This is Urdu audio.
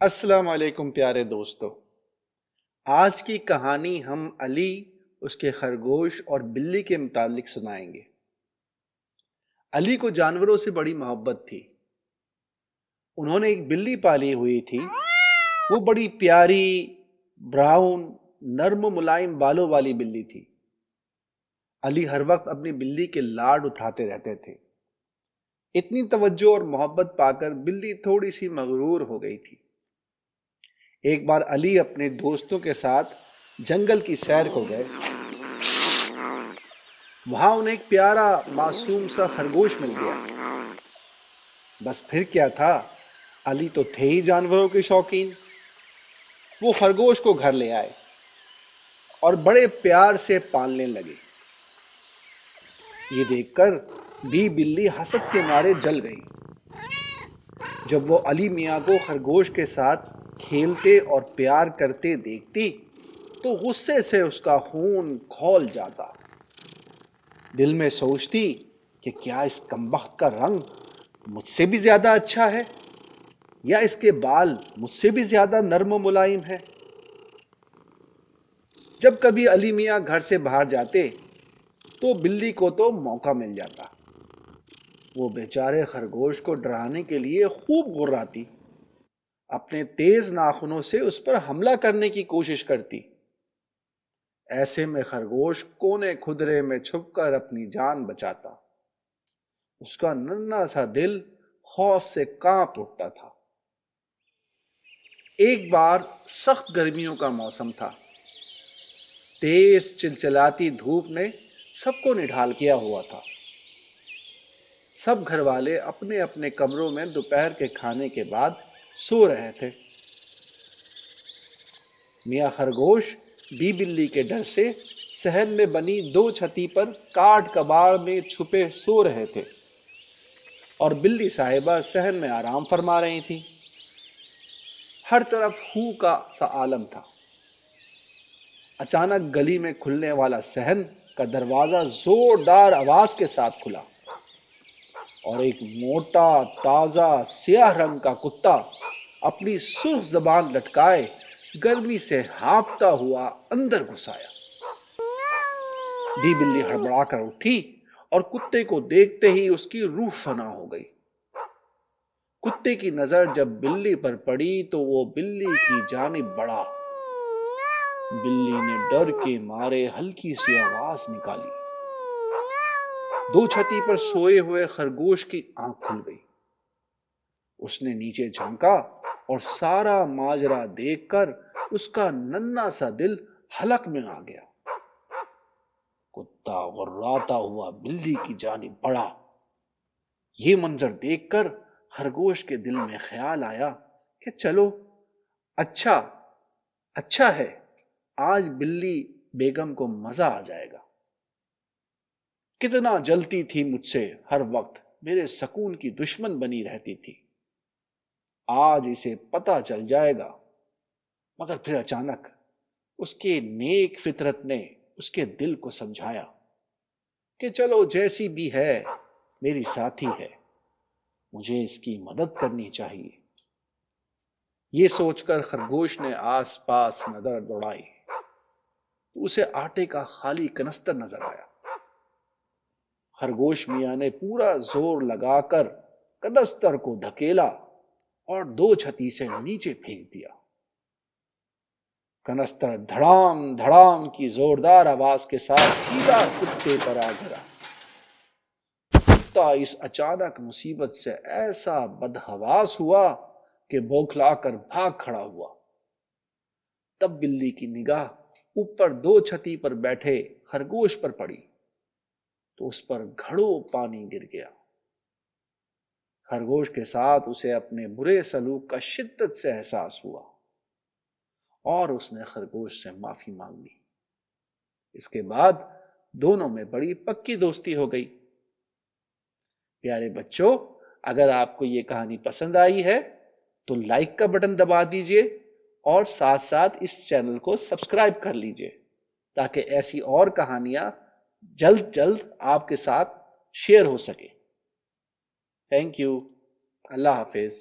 السلام علیکم پیارے دوستو، آج کی کہانی ہم علی، اس کے خرگوش اور بلی کے متعلق سنائیں گے۔ علی کو جانوروں سے بڑی محبت تھی۔ انہوں نے ایک بلی پالی ہوئی تھی۔ وہ بڑی پیاری، براؤن، نرم و ملائم بالوں والی بلی تھی۔ علی ہر وقت اپنی بلی کے لاڈ اٹھاتے رہتے تھے۔ اتنی توجہ اور محبت پا کر بلی تھوڑی سی مغرور ہو گئی تھی۔ ایک بار علی اپنے دوستوں کے ساتھ جنگل کی سیر کو گئے۔ وہاں انہیں ایک پیارا معصوم سا خرگوش مل گیا۔ بس پھر کیا تھا، علی تو تھے ہی جانوروں کے شوقین۔ وہ خرگوش کو گھر لے آئے اور بڑے پیار سے پالنے لگے۔ یہ دیکھ کر بی بلی حسد کے مارے جل گئی۔ جب وہ علی میاں کو خرگوش کے ساتھ کھیلتے اور پیار کرتے دیکھتی تو غصے سے اس کا خون کھول جاتا۔ دل میں سوچتی کہ کیا اس کمبخت کا رنگ مجھ سے بھی زیادہ اچھا ہے، یا اس کے بال مجھ سے بھی زیادہ نرم و ملائم ہے۔ جب کبھی علی میاں گھر سے باہر جاتے تو بلی کو تو موقع مل جاتا۔ وہ بیچارے خرگوش کو ڈرانے کے لیے خوب غراتی، اپنے تیز ناخنوں سے اس پر حملہ کرنے کی کوشش کرتی۔ ایسے میں خرگوش کونے کھدرے میں چھپ کر اپنی جان بچاتا۔ اس کا ننھا سا دل خوف سے کانپ اٹھتا تھا۔ ایک بار سخت گرمیوں کا موسم تھا۔ تیز چلچلاتی دھوپ نے سب کو نڈھال کیا ہوا تھا۔ سب گھر والے اپنے اپنے کمروں میں دوپہر کے کھانے کے بعد سو رہے تھے۔ میاں خرگوش بی بلی کے ڈر سے صحن میں بنی دو چھتی پر کاٹ کباڑ میں چھپے سو رہے تھے، اور بلی صاحبہ صحن میں آرام فرما رہی تھی۔ ہر طرف ہو کا سا عالم تھا۔ اچانک گلی میں کھلنے والا صحن کا دروازہ زوردار آواز کے ساتھ کھلا، اور ایک موٹا تازہ سیاہ رنگ کا کتا اپنی سرخ زبان لٹکائے گرمی سے ہانپتا ہوا اندر گھس آیا۔ بی بلی ہڑبڑا کر اٹھی اور کتے کو دیکھتے ہی اس کی روح فنا ہو گئی۔ کتے کی نظر جب بلی پر پڑی تو وہ بلی کی جانب بڑھا۔ بلی نے ڈر کے مارے ہلکی سی آواز نکالی۔ دو چھتی پر سوئے ہوئے خرگوش کی آنکھ کھل گئی۔ اس نے نیچے جھانکا اور سارا ماجرا دیکھ کر اس کا ننھا سا دل حلق میں آ گیا۔ کتا غراتا ہوا بلی کی جانب بڑھا۔ یہ منظر دیکھ کر خرگوش کے دل میں خیال آیا کہ چلو اچھا ہے، آج بلی بیگم کو مزہ آ جائے گا۔ کتنا جلتی تھی مجھ سے، ہر وقت میرے سکون کی دشمن بنی رہتی تھی۔ آج اسے پتہ چل جائے گا۔ مگر پھر اچانک اس کے نیک فطرت نے اس کے دل کو سمجھایا کہ چلو جیسی بھی ہے میری ساتھی ہے، مجھے اس کی مدد کرنی چاہیے۔ یہ سوچ کر خرگوش نے آس پاس نظر دوڑائی تو اسے آٹے کا خالی کنستر نظر آیا۔ خرگوش میاں نے پورا زور لگا کر کنستر کو دھکیلا اور دو چھتی سے نیچے پھینک دیا۔ کنستر دھڑام دھڑام کی زوردار آواز کے ساتھ سیدھا کتے پر آ گرا۔ کتا اس اچانک مصیبت سے ایسا بدحواس ہوا کہ بوکھلا کر بھاگ کھڑا ہوا۔ تب بلی کی نگاہ اوپر دو چھتی پر بیٹھے خرگوش پر پڑی تو اس پر گھڑوں پانی گر گیا۔ خرگوش کے ساتھ اسے اپنے برے سلوک کا شدت سے احساس ہوا اور اس نے خرگوش سے معافی مانگ لی۔ اس کے بعد دونوں میں بڑی پکی دوستی ہو گئی۔ پیارے بچوں، اگر آپ کو یہ کہانی پسند آئی ہے تو لائک کا بٹن دبا دیجئے اور ساتھ ساتھ اس چینل کو سبسکرائب کر لیجئے تاکہ ایسی اور کہانیاں جلد آپ کے ساتھ شیئر ہو سکے۔ Thank you. اللہ حافظ۔